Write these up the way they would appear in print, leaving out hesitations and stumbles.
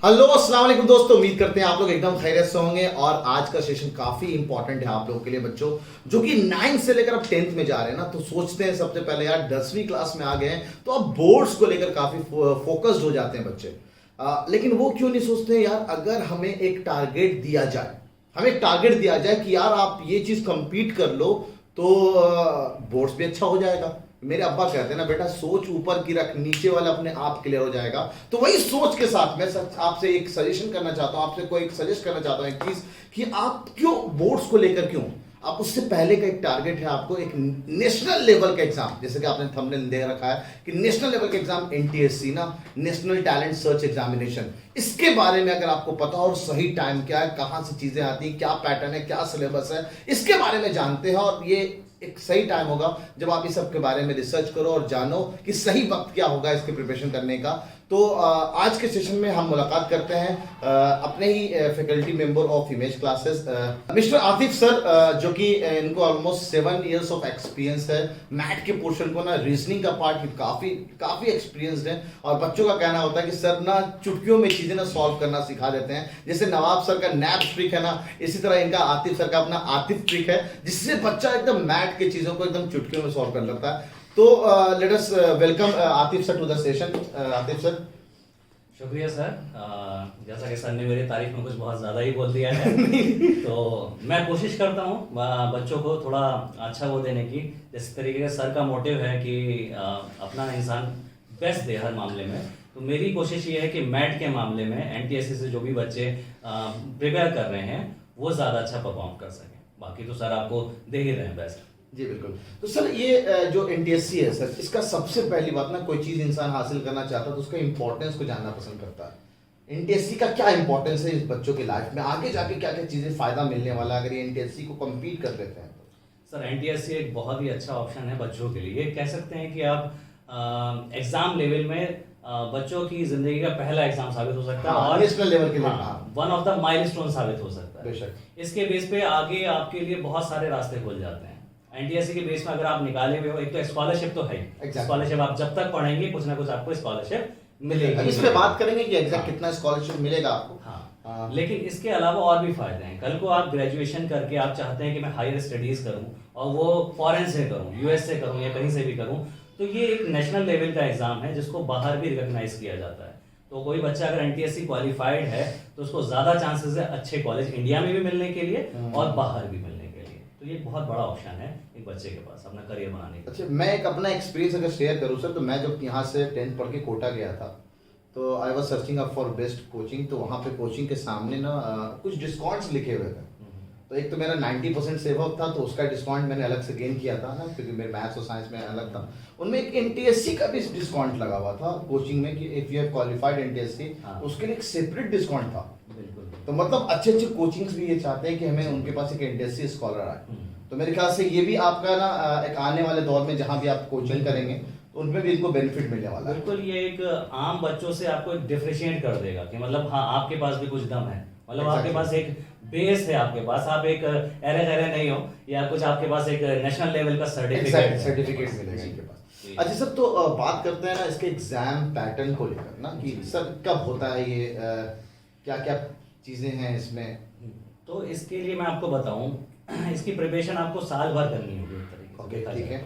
Hello अस्सलाम वालेकुम दोस्तों, उम्मीद करते हैं आप लोग एकदम खैरियत से होंगे। और आज का सेशन काफी इंपॉर्टेंट है आप लोगों के लिए बच्चों, जो कि 9 से लेकर अब 10th में जा रहे हैं ना। तो सोचते हैं सबसे पहले यार 10वीं क्लास में आ गए हैं तो अब बोर्ड्स को लेकर काफी फोकस्ड हो जाते हैं बच्चे। लेकिन वो क्यों नहीं सोचते हैं यार, अगर हमें एक टारगेट दिया जाए, कि यार आप ये चीज कंप्लीट कर लो तो बोर्ड्स भी अच्छा हो जाएगा। मेरे अब्बा कहते हैं ना, बेटा सोच ऊपर की रख, नीचे वाला अपने आप क्लियर हो जाएगा। तो वही सोच के साथ मैं आपसे एक सजेशन करना चाहता हूं, आपसे कोई एक सजेस्ट करना चाहता हूं एक चीज, कि आप क्यों बोर्ड्स को लेकर क्यों आप उससे पहले का एक टारगेट है आपको एक नेशनल लेवल का एग्जाम, जैसे कि आपने थंबनेल दे रखा है कि नेशनल लेवल का एग्जाम एनटीएससी ना, नेशनल टैलेंट सर्च एग्जामिनेशन। इसके बारे में अगर आपको पता हो और सही टाइम क्या है, कहां से चीजें आती हैं, क्या पैटर्न है, क्या सिलेबस है, इसके बारे में जानते हैं। और ये एक सही टाइम होगा जब आप इस सब के बारे में रिसर्च करो और जानो कि सही वक्त क्या होगा इसके प्रिपरेशन करने का। तो आज के सेशन में हम मुलाकात करते हैं अपने ही faculty member of image classes mister Atif sir, जो कि इनको ऑलमोस्ट 7 इयर्स ऑफ एक्सपीरियंस है। मैथ के पोर्शन को ना, रीजनिंग का पार्ट काफी एक्सपीरियंस्ड है। और बच्चों का कहना होता है कि सर ना चुटकियों में चीजें ना सॉल्व करना सिखा देते हैं। जैसे नवाब सर का नैप ट्रिक है ना, इसी तरह इनका आतिफ सर का अपना आतिफ ट्रिक है, जिससे बच्चा एकदम मैथ के चीजों को एकदम चुटकियों में सॉल्व कर लेता है। तो let us welcome Atif sir to the session. Atif sir, शुक्रिया सर। जैसा कि सर ने मेरी तारीफ में कुछ बहुत ज़्यादा ही बोल दिया है तो मैं कोशिश करता हूँ बच्चों को थोड़ा अच्छा वो देने की। जिस तरीके से सर का मोटिव है कि अपना इंसान बेस्ट दे हर मामले में, तो मेरी कोशिश ये है कि मैट के मामले में एनटीएससी से जो भी बच्चे प्रिपेयर कर रहे हैं वो ज़्यादा अच्छा परफॉर्म कर सकें। बाकी तो सर आपको दे ही रहे हैं बेस्ट। जी बिल्कुल। तो सर ये जो एनटीएससी है सर, इसका सबसे पहली बात ना, कोई चीज इंसान हासिल करना चाहता है तो उसका इंपॉर्टेंस को जानना पसंद करता है। एनटीएससी का क्या इंपॉर्टेंस है इस बच्चों की लाइफ में, आगे जाके क्या क्या चीजें फायदा मिलने वाला है अगर ये एनटीएससी को कंप्लीट कर लेते हैं तो? सर एनटीएससी एक बहुत ही अच्छा ऑप्शन है बच्चों के लिए। कह सकते हैं कि आप एग्जाम लेवल में बच्चों की जिंदगी का पहला एग्जाम साबित हो सकता है और नेशनल लेवल के लिए वन ऑफ द माइलस्टोन साबित हो सकता है। बेशक इसके बेस पे आगे आपके लिए बहुत सारे रास्ते खुल जाते हैं। एनटीएससी के बेस में अगर आप निकाले हुए हो, एक तो स्कॉलरशिप तो है, स्कॉलरशिप आप जब तक पढ़ेंगे कुछ ना कुछ आपको स्कॉलरशिप मिलेगी। इस पे बात करेंगे कि एग्जैक्ट कितना स्कॉलरशिप मिलेगा आपको। हाँ, लेकिन इसके अलावा और भी फायदे हैं। कल को आप ग्रेजुएशन करके आप चाहते हैं कि मैं हायर स्टडीज करूं और वो फॉरेन से करूं, यूएस से करूं या कहीं से भी करूं, तो ये एक नेशनल लेवल का एग्जाम है जिसको बाहर भी रिकॉग्नाइज किया जाता है। तो कोई बच्चा अगर एनटीएससी क्वालिफाइड है तो उसको ज्यादा चांसेस है अच्छे कॉलेज इंडिया में भी मिलने के लिए और बाहर भी मिलने के लिए। तो ये बहुत बड़ा ऑप्शन है एक बच्चे के पास अपना करियर बनाने का। अच्छा, मैं एक अपना एक्सपीरियंस अगर शेयर करूं सर, तो मैं जब यहाँ से 10th पढ़ के कोटा गया था तो I was searching up for best coaching. तो वहाँ पे कोचिंग के सामने ना कुछ डिस्काउंट्स लिखे हुए थे। तो एक तो मेरा 90% सेव अप था, तो उसका डिस्काउंट मैंने अलग से गेन किया था ना, क्योंकि मेरे मैथ्स और साइंस में अलग था। उनमें एक एनटीएससी का भी डिस्काउंट लगा हुआ था कोचिंग में कि if you have qualified NTSC, उसके लिए एक सेपरेट डिस्काउंट था। तो मतलब अच्छे अच्छे कोचिंग्स भी ये चाहते हैं कि हमें उनके पास एक एनटीएससी स्कॉलर आए। तो मेरे ख्याल से ये भी आपका ना एक आने वाले दौर में जहाँ भी आप कोचिंग करेंगे तो उनमें भी इनको बेनिफिट मिलने वाला है। बिल्कुल, ये एक आम बच्चों से आपको डिफरेंशिएट कर देगा कि मतलब हाँ आपके पास भी कुछ दम है, मतलब आपके पास एक बेस है, आपके पास आप एक एरे गरे नहीं हो, या कुछ आपके पास एक नेशनल लेवल का सर्टिफिकेट मिलेगा इनके पास। अच्छा सर, तो बात करते हैं ना इसके एग्जाम पैटर्न को लेकर ना, कि सर कब होता है ये, क्या क्या चीजें हैं इसमें? तो इसके लिए मैं आपको बताऊं, इसकी प्रिपरेशन आपको साल भर करनी होगी एक तरीके से। ठीक है।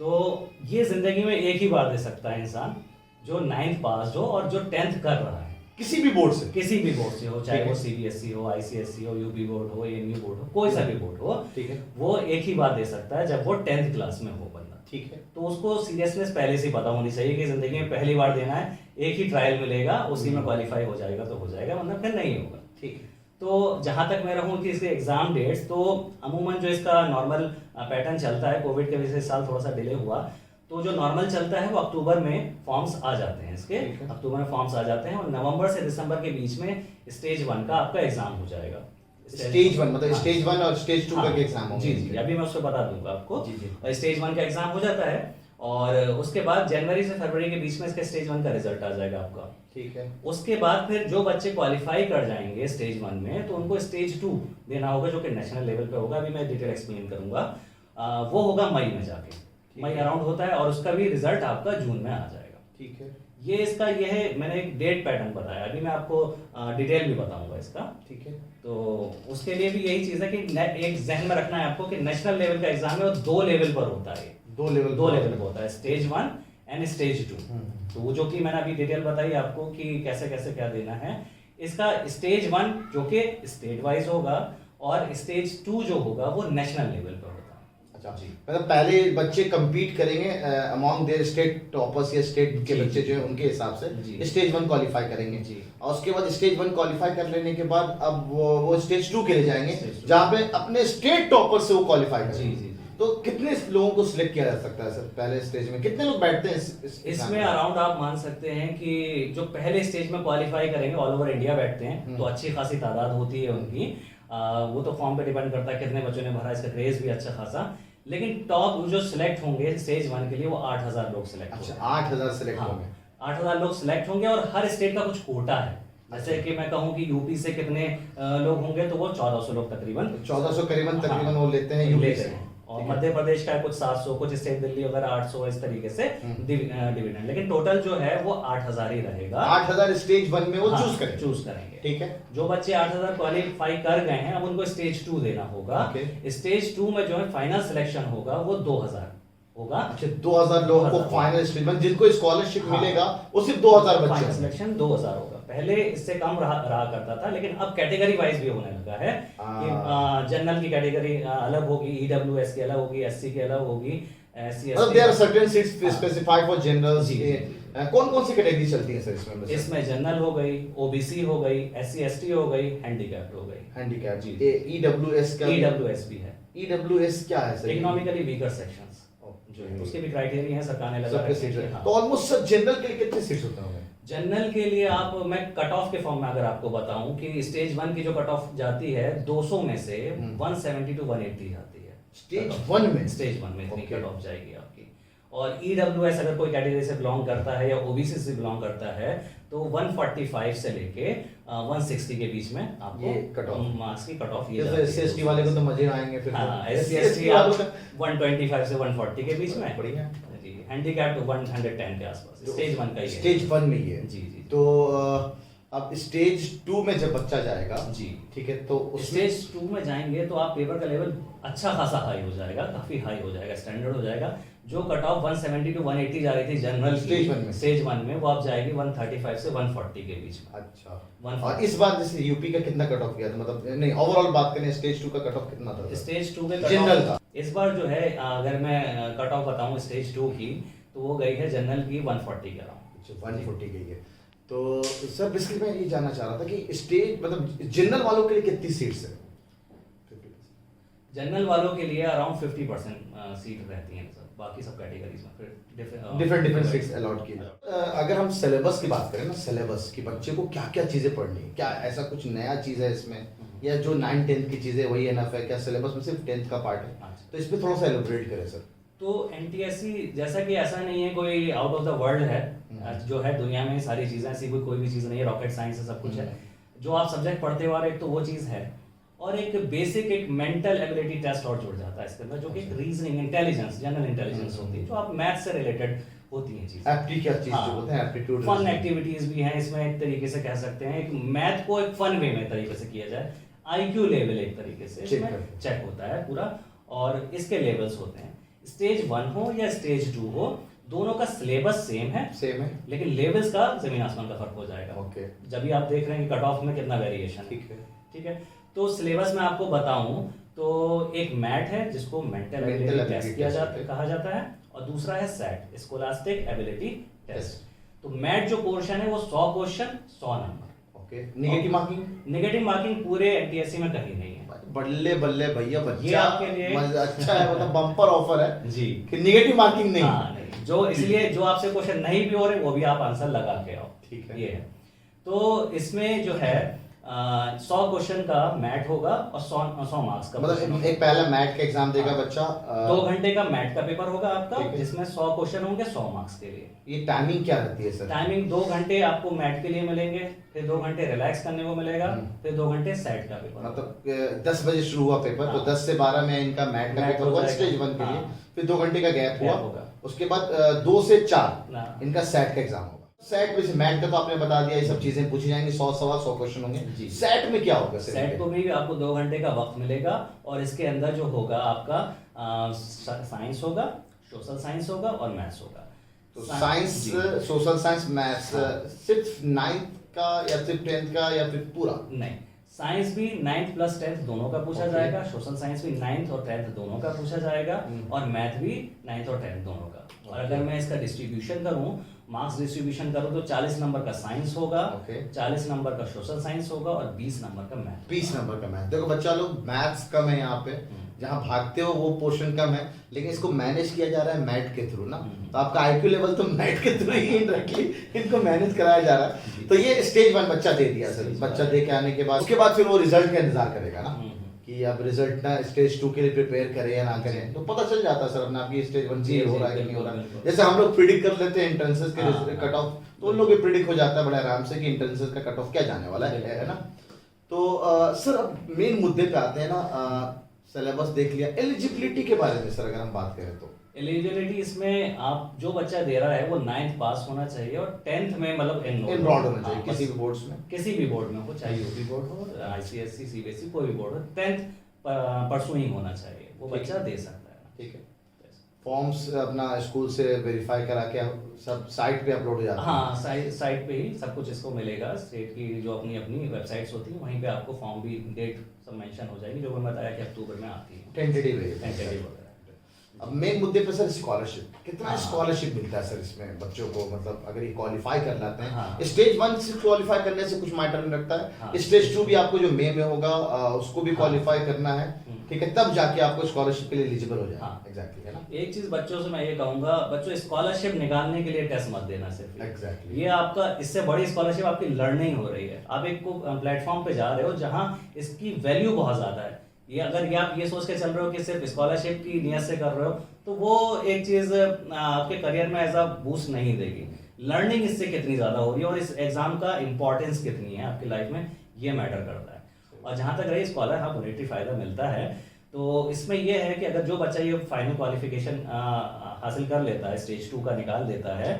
तो ये जिंदगी में एक ही बार दे सकता है इंसान, जो 9th पास हो और जो 10th कर रहा है किसी भी बोर्ड से हो, चाहे वो सीबीएसई हो, आईसीएसई हो, यूपी बोर्ड हो, एमयू बोर्ड हो, कोई सा भी बोर्ड हो, ठीक है, वो एक ही बार दे सकता है जब वो 10th क्लास में हो बंदा। ठीक है। तो उसको सीरियसनेस पहले से पता होनी चाहिए कि जिंदगी में पहली बार देना है, एक ही ट्रायल मिलेगा, उसी में क्वालिफाई हो जाएगा तो हो जाएगा, वरना फिर नहीं होगा। ठीक है। तो जहां तक मैं रहूं कि इसके एग्जाम डेट्स, तो अमूमन जो इसका नॉर्मल पैटर्न चलता है, कोविड के वजह से इस साल थोड़ा सा डिले हुआ, तो जो नॉर्मल चलता है वो अक्टूबर में फॉर्म्स आ जाते हैं इसके, अक्टूबर में फॉर्म्स आ जाते हैं और नवंबर से दिसंबर के बीच में स्टेज 1 का आपका एग्जाम हो जाएगा। स्टेज 1 मतलब स्टेज 1 और स्टेज 2 का एग्जाम होगा। जी, अभी मैं उसको बता दूंगा आपको। स्टेज 1 का एग्जाम हो जाता है और उसके बाद जनवरी से फरवरी के बीच में इसका स्टेज 1 का रिजल्ट आ जाएगा आपका। ठीक है। उसके बाद फिर जो बच्चे क्वालिफाई कर जाएंगे स्टेज 1 में, तो उनको स्टेज 2 देना होगा, जो कि नेशनल लेवल पे होगा। अभी मैं डिटेल एक्सप्लेन करूंगा। वो होगा मई में जाके, मई अराउंड होता है और उसका भी रिजल्ट आपका जून में आ जाएगा। ठीक है। ये इसका ये है, मैंने एक डेट पैटर्न बताया, अभी मैं आपको डिटेल भी बताऊंगा इसका। ठीक है। तो उसके लिए भी यही चीज है कि एक जहन में रखना है आपको कि नेशनल लेवल का एग्जाम है और 2 लेवल पर होता है। दो लेवल पर होता है, स्टेज 1 एंड स्टेज 2। तो वो जो कि मैंने अभी डिटेल बताई आपको कि कैसे कैसे क्या देना है। इसका स्टेज 1 जो कि स्टेट वाइज होगा और स्टेज 2 जो होगा वो नेशनल लेवल पर होता है। अच्छा जी, मतलब पहले बच्चे compete करेंगे अमॉन्ग देयर स्टेट टॉपर्स या स्टेट के बच्चे जो है उनके हिसाब से स्टेज 1 क्वालिफाई करेंगे जी। और उसके बाद स्टेज 1 क्वालिफाई कर लेने के बाद अब वो स्टेज 2 के लिए जाएंगे जहाँ पे अपने स्टेट टॉपर से वो क्वालिफाई करेंगे। जी। तो कितने लोगों को सिलेक्ट किया जा सकता है सर पहले स्टेज में, कितने लोग बैठते हैं इसमें? अराउंड आप मान सकते हैं कि जो पहले स्टेज में क्वालिफाई करेंगे ऑल ओवर इंडिया बैठते हैं, तो अच्छी खासी तादाद होती है उनकी। वो तो फॉर्म पे डिपेंड करता है कितने बच्चों ने भरा, इसका क्रेज भी अच्छा खासा। लेकिन टॉप जो सिलेक्ट होंगे स्टेज 1 के लिए वो 8000 लोग सिलेक्ट होंगे। अच्छा, 8000 सिलेक्ट होंगे। 8000 लोग सिलेक्ट होंगे और हर स्टेट का कुछ कोटा है। जैसे कि मैं कहूँ कि यूपी से कितने लोग होंगे, तो वो 1400 लोग तकरीबन 1400 करीबन वो लेते हैं यूपी से। और मध्य प्रदेश का है कुछ 700, कुछ स्टेट दिल्ली वगैरह 800, इस तरीके से डिविडेंड। लेकिन टोटल जो है वो 8000 ही रहेगा। 8000 स्टेज 1 में वो चूज करेंगे। ठीक है। जो बच्चे 8000 क्वालिफाई कर गए हैं अब उनको स्टेज 2 देना होगा। स्टेज 2 में जो है फाइनल सिलेक्शन होगा वो 2000 होगा। अच्छा, 2000 लोगों को फाइनल स्टेज में जिनको स्कॉलरशिप मिलेगा वो सिर्फ 2000 बच्चे। फाइनल सिलेक्शन 2000 होगा। पहले इससे कम रहा करता था, लेकिन अब कैटेगरी वाइज भी होने लगा है कि जनरल की कैटेगरी अलग होगी, ईडब्ल्यूएस की अलग होगी, एससी की अलग होगी, SC ST. There are certain seats specified for generals. कौन कौन सी कैटेगरी चलती है सर इसमें? इसमें जनरल हो गई, ओबीसी हो गई, एससी एसटी हो गई, हैंडीकैप्ड हो गई। हैंडीकैप्ड जी। ईडब्ल्यूएस का ईडब्ल्यूएस भी है। ईडब्ल्यूएस क्या है सर? इकोनॉमिकली वीकर सेक्शंस जो है उसके भी क्राइटेरिया है, सरकार ने लगा रखे हैं। तो ऑलमोस्ट सब जनरल के लिए कितने सीट्स होते होंगे? जनरल के लिए आप, मैं कट ऑफ के फॉर्म में अगर आपको बताऊं कि स्टेज 1 की जो कट ऑफ जाती है 200 में से 170 टू 180 जाती है स्टेज 1 में। स्टेज 1 में इतनी कट ऑफ जाएगी आपकी। और ईडब्ल्यूएस अगर कोई कैटेगरी से बिलोंग करता है या ओबीसी से बिलोंग करता है तो 145 से लेके 160 के बीच में आपको ये कट ऑफ मार्क्स की कट ऑफ ये एससी वाले को तो मजे आएंगे फिर। हां, एससी आप 125 से 140 के बीच में। बढ़िया जी। हैंडीकैप 110 के आसपास स्टेज 1 का ही है। स्टेज 1 में ही है जी जी। तो अब स्टेज 2 में जब बच्चा जाएगा जी, ठीक है, तो स्टेज 2 में जाएंगे तो आप पेपर का लेवल अच्छा खासा हाई हो जाएगा, काफी हाई हो जाएगा, स्टैंडर्ड हो जाएगा। जो कट ऑफ 170 टू 180 जा रही थी जनरल स्टेज 1 में वो आप जाएगी 135 से 140 के बीच में। अच्छा। और इस बार जैसे यूपी का कितना कट ऑफ गया था, मतलब नहीं ओवरऑल बात करें स्टेज 2 का कट ऑफ कितना था? स्टेज 2 के जनरल का इस बार जो है अगर मैं कट ऑफ बताऊं स्टेज 2 की तो वो गई है जनरल की 140 के अराउंड। 140 गई है। तो सर बेसिकली मैं ये जानना चाह रहा था कि स्टेज मतलब जनरल वालों के लिए कितनी सीट्स है? जनरल वालों के लिए अराउंड 50% सीट रहती हैं सर, बाकी सब कैटेगरीज में फिर डिफरेंट सीट्स अलॉट की। अगर हम सिलेबस की बात करें ना, सिलेबस की बच्चे को क्या क्या चीजें पढ़नी है, क्या ऐसा कुछ नया चीज है इसमें या जो 9 10th की चीजें वही एनफ है? क्या सिलेबस में सिर्फ 10th का पार्ट है? तो इस पे थोड़ा सा एलैबोरेट करें सर। तो एनटीएससी जैसा कि ऐसा नहीं है कोई आउट ऑफ द वर्ल्ड है, जो है दुनिया में सारी चीजें ऐसी कोई भी चीज नहीं है, रॉकेट साइंस है, सब कुछ है। जो आप सब्जेक्ट पढ़ते हुआ एक तो वो चीज है, और एक बेसिक एक मेंटल एबिलिटी टेस्ट और जुड़ जाता है इसके अंदर, जो कि रीजनिंग इंटेलिजेंस, जनरल इंटेलिजेंस होती है, जो आप मैथ से रिलेटेड होती है चीजें। एप्टीट्यूड जो होते हैं, एप्टीट्यूड फन एक्टिविटीज भी हैं इसमें, एक तरीके से कह सकते हैं। एक मैथ को एक फन वे में तरीके से किया जाए, आईक्यू लेवल एक तरीके से चेक होता है पूरा, और इसके लेवल्स होते हैं। स्टेज 1 हो या स्टेज 2 हो, दोनों का सिलेबस सेम है, लेकिन लेवल्स का जमीन आसमान का फर्क हो जाएगा। ओके। जब भी आप देख रहे हैं कि कट ऑफ में कितना वेरिएशन है। ठीक है। तो सिलेबस में आपको बताऊं तो एक मैट है जिसको मेंटल एबिलिटी टेस्ट कहा जाता है, और दूसरा है सेट, स्कोलास्टिक एबिलिटी टेस्ट। तो मैट जो पोर्शन है वो 100 question 100 number. Okay. Negative marking पूरे एनटीएससी में कहीं नहीं है। बल्ले बल्ले भैया, बच्चा आपके लिए अच्छा है, मतलब बम्पर ऑफर है जी कि नेगेटिव मार्किंग नहीं। नहीं, जो इसलिए जो आपसे क्वेश्चन नहीं भी हो रहे वो भी आप आंसर लगा के आओ। ठीक है। ये है। तो इसमें जो है 100 क्वेश्चन का मैट होगा और 100 मार्क्स का, मतलब एक पहला मैट का एग्जाम देगा बच्चा। 2 घंटे का मैट का पेपर होगा आपका, जिसमें 100 क्वेश्चन होंगे 100 मार्क्स के लिए। ये टाइमिंग क्या रहती है सर? टाइमिंग 2 घंटे आपको मैट के लिए मिलेंगे, फिर 2 घंटे रिलैक्स करने को मिलेगा, फिर 2 घंटे सेट का पेपर। मतलब 10 बजे शुरू हुआ पेपर, तो 10 से 12 में इनका मैट का पेपर हुआ स्टेज 1 के लिए, फिर 2 घंटे का गैप हुआ, उसके बाद 2 से 4 इनका सेट का एग्जाम होगा। सेट में से मैट का तो आपने बता दिया, ये सब चीजें पूछी जाएंगी, 100 सवा 100 क्वेश्चन होंगे। जी। सेट में क्या होगा? सेट को भी आपको 2 घंटे का वक्त मिलेगा और इसके अंदर जो होगा आपका साइंस होगा, सोशल साइंस होगा और मैथ्स होगा। तो साइंस, सोशल साइंस, मैथ्स सिर्फ 9th का या सिर्फ 10th का या फिर पूरा? नहीं, साइंस भी 9th प्लस 10th दोनों का पूछा जाएगा, सोशल साइंस भी 9th और 10th दोनों का पूछा जाएगा और मैथ भी 9th और 10th दोनों का। और अगर मैं इसका डिस्ट्रीब्यूशन करूं, मार्क्स डिस्ट्रीब्यूशन करूं तो 40 नंबर का साइंस होगा, 40 नंबर का सोशल साइंस होगा और 20 नंबर का मैथ। 20 नंबर का मैथ। देखो बच्चा लोग, मैथ्स कम है यहाँ पे, जहाँ भागते हो वो पोर्शन कम है, लेकिन इसको मैनेज किया जा रहा है मैथ के थ्रू ना, तो आपका आईक्यू लेवल तो मैथ के थ्रू ही डायरेक्टली इनको मैनेज कराया जा रहा है। तो ये स्टेज 1 बच्चा दे दिया सर, बच्चा दे के आने के बाद उसके बाद फिर वो रिजल्ट का इंतजार करेगा ना कि अब रिजल्ट ना स्टेज 2 के लिए प्रिपेयर करें या ना करें, तो पता चल जाता है सर अपना आपकी स्टेज 1 जी हो रहा है कि नहीं हो रहा है। जैसे हम लोग प्रिडिक्ट कर लेते हैं एंट्रेंसेस के कट ऑफ, तो उन लोग भी प्रिडिक्ट हो जाता है बड़े आराम से कि एंट्रेंसेस का कट ऑफ क्या जाने वाला है ना। तो सर अब मेन मुद्दे पे आते हैं ना, सिलेबस देख लिया, एलिजिबिलिटी के बारे में सर अगर हम बात करें तो एलिजिबिलिटी इसमें आप जो बच्चा दे रहा है वो 9th पास होना चाहिए और 10th में मतलब एनरोल्ड होना चाहिए किसी भी बोर्ड्स में, किसी भी बोर्ड में हो, चाहे यूपी बोर्ड हो, आईसीएससी, सीबीएसई, कोई भी बोर्ड हो, 10th परसुइंग होना चाहिए, वो बच्चा दे सकता है। ठीक है। फॉर्म्स अपना स्कूल से वेरीफाई करा के सब साइट पे अपलोड हो जाता है? हाँ, साइट पे ही सब कुछ इसको मिलेगा। स्टेट की जो अपनी अपनी वेबसाइट्स होती हैं वहीं पे आपको फॉर्म भी, डेट सब मेंशन हो जाएगी, जो मैंने बताया कि अक्टूबर में आती है, टेंटेटिव वगैरह। अब मेन मुद्दे पे सर स्कॉलरशिप, कितना स्कॉलरशिप मिलता है सर इसमें बच्चों को, मतलब अगर ये क्वालिफाई कर लाते हैं? स्टेज 1 से क्वालिफाई करने से कुछ मैटर नहीं रखता है, स्टेज 2 भी आपको जो मई में होगा उसको भी क्वालिफाई करना है, ठीक है, तब जाके आपको स्कॉलरशिप के लिए एलिजिबल हो जाए। एग्जैक्टली, है ना। एक चीज बच्चों से मैं ये कहूंगा, बच्चों स्कॉलरशिप निकालने के लिए टेस्ट मत देना सिर्फ। एग्जैक्टली, ये आपका, इससे बड़ी स्कॉलरशिप आपकी लर्निंग हो रही है। आप एक प्लेटफॉर्म पे जा रहे हो जहां इसकी वैल्यू बहुत ज्यादा है। ये अगर ये आप ये सोच के चल रहे हो कि सिर्फ स्कॉलरशिप की नियत से कर रहे हो, तो वो एक चीज आपके करियर में एज अ बूस्ट नहीं देगी। लर्निंग इससे कितनी ज्यादा हो रही है और इस एग्जाम का इंपॉर्टेंस कितनी है आपकी लाइफ में, ये मैटर करता है। और जहां तक रही स्कॉलर, हाँ, मॉनेटरी फायदा मिलता है, तो इसमें यह है कि अगर जो बच्चा ये फाइनल क्वालिफिकेशन हासिल कर लेता है, स्टेज 2 का निकाल देता है,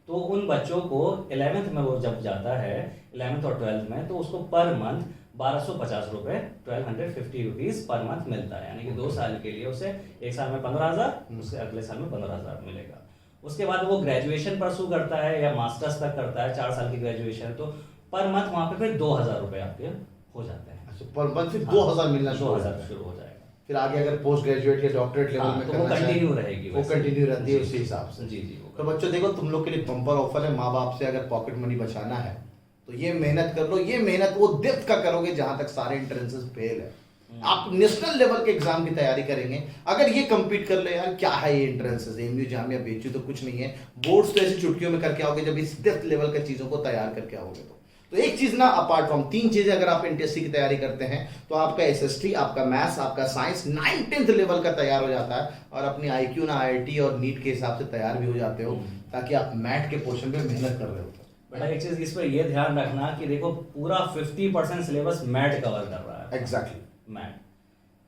तो उन बच्चों को 11th में वो जब जाता है, 11th और 12th में, तो उसको पर मंथ 1250 रुपए, 1250 रुपीज पर मंथ मिलता है। यानी कि 2 साल के लिए उसे, एक साल में 15,000, उससे अगले साल में 15,000 मिलेगा। उसके बाद वो ग्रेजुएशन परसू करता है या मास्टर्स तक करता है, 4 साल की ग्रेजुएशन है, तो पर मंथ वहां पे फिर 2,000 रुपए आपके हो जाते हैं। अच्छा, पर मंथ फिर 2,000 मिलना शुरू हो जाएगा। फिर आगे अगर पोस्ट ग्रेजुएट या डॉक्टरेट लेवल में तो वो कंटिन्यू रहेगी, वो कंटिन्यू रहती है उसी हिसाब से। जी जी। तो बच्चों देखो, तुम लोग के लिए बम्पर ऑफर है, माँ बाप से अगर पॉकेट मनी बचाना है तो ये मेहनत कर लो। ये मेहनत वो डेप्थ का करोगे जहां तक सारे एंट्रेंसेस फेल है। आप नेशनल लेवल के एग्जाम की तैयारी करेंगे, अगर ये कंपीट कर ले, यार क्या है ये एंट्रेंसेस, एमयू जामिया बेचू तो कुछ नहीं है, बोर्ड्स तो ऐसी चुटकियों में करके आओगे जब इस डेप्थ लेवल की चीजों को तैयार करके आओगे। तो एक चीज ना, अपार्ट फ्रॉम 3 चीजें अगर आप एनटीएससी की तैयारी करते हैं तो आपका एसएसटी, आपका मैथ्स, आपका साइंस 9th-10th लेवल का तैयार हो जाता है और अपनी आईक्यू ना आईआईटी और नीट के हिसाब से तैयार भी हो जाते हो, ताकि आप मैथ के पोर्शन पे मेहनत कर रहे हो। बेटा एक चीज इस पर ये ध्यान रखना कि देखो पूरा 50% सिलेबस मैथ कवर कर रहा है। एग्जैक्टली, मैथ,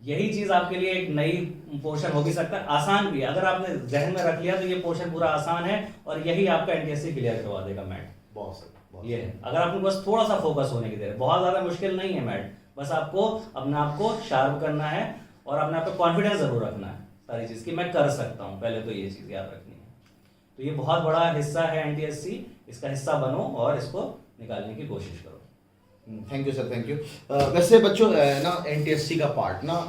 यही चीज आपके लिए एक नई पोर्शन हो भी सकता है, आसान भी। अगर आपने जहन में रख लिया तो ये पोर्शन पूरा आसान है और यही आपका एनटीएससी क्लियर करवा देगा मैथ। बहुत ये है, अगर आपको बस थोड़ा सा फोकस होने की देर है, बहुत ज्यादा मुश्किल नहीं है मैथ, बस आपको अपने आप को शार्प करना है और अपने आप पे कॉन्फिडेंस जरूर रखना है सारी चीज की, मैं कर सकता हूँ। पहले तो ये चीज याद रखनी है। तो ये बहुत बड़ा हिस्सा है एनटीएससी, इसका हिस्सा बनो और इसको निकालने की कोशिश करो। Thank you sir, thank you. वैसे बच्चों ना, एनटीएससी का पार्ट ना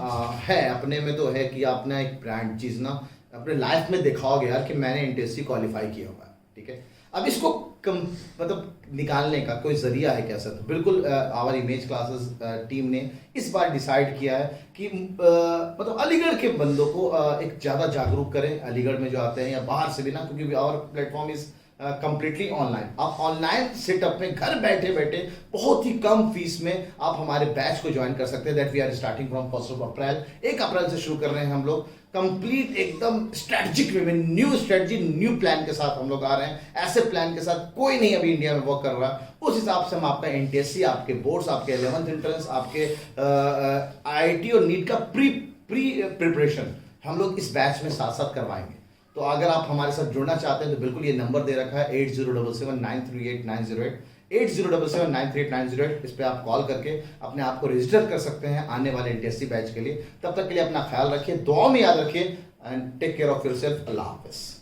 है अपने में तो है कि आपने एक ब्रांड चीज ना अपने लाइफ में दिखाओगे यार कि मैंने एनटीएससी क्वालिफाई किया हुआ है, ठीक है। अब इसको मतलब निकालने का कोई जरिया है क्या सर? तो बिल्कुल आवर इमेज क्लासेस टीम ने इस बार डिसाइड किया है कि मतलब अलीगढ़ के बंदों को एक ज़्यादा जागरूक करें, अलीगढ़ में जो आते हैं या बाहर से भी ना, क्योंकि our platform is completely online. आप ऑनलाइन सेटअप में घर बैठे बैठे बहुत ही कम फीस में आप हमारे बैच को ज्वाइन कर सकते हैं। That we are starting from 1 April, 1 अप्रैल से शुरू कर रहे हैं हम लोग। कंप्लीट एकदम स्ट्रेटजिक वे में, न्यू स्ट्रेटजी, न्यू प्लान के साथ हम लोग आ रहे हैं। ऐसे प्लान के साथ कोई नहीं अभी इंडिया में वर्क कर रहा। उस हिसाब से हम आपका एनटीएससी, आपके बोर्ड्स, आपके 11th एंट्रेंस, आपके आईआईटी और नीट का प्री प्रिपरेशन हम लोग इस बैच में साथ साथ करवाएंगे। तो अगर आप हमारे साथ जुड़ना चाहते हैं तो बिल्कुल ये नंबर दे रखा है 8077938908, 8077938908। इस पे आप कॉल करके अपने आप को रजिस्टर कर सकते हैं आने वाले इंटेंसिव बैच के लिए। तब तक के लिए अपना ख्याल रखिए, दुआ में याद रखिए, and take care of yourself. अल्लाह हाफिज़।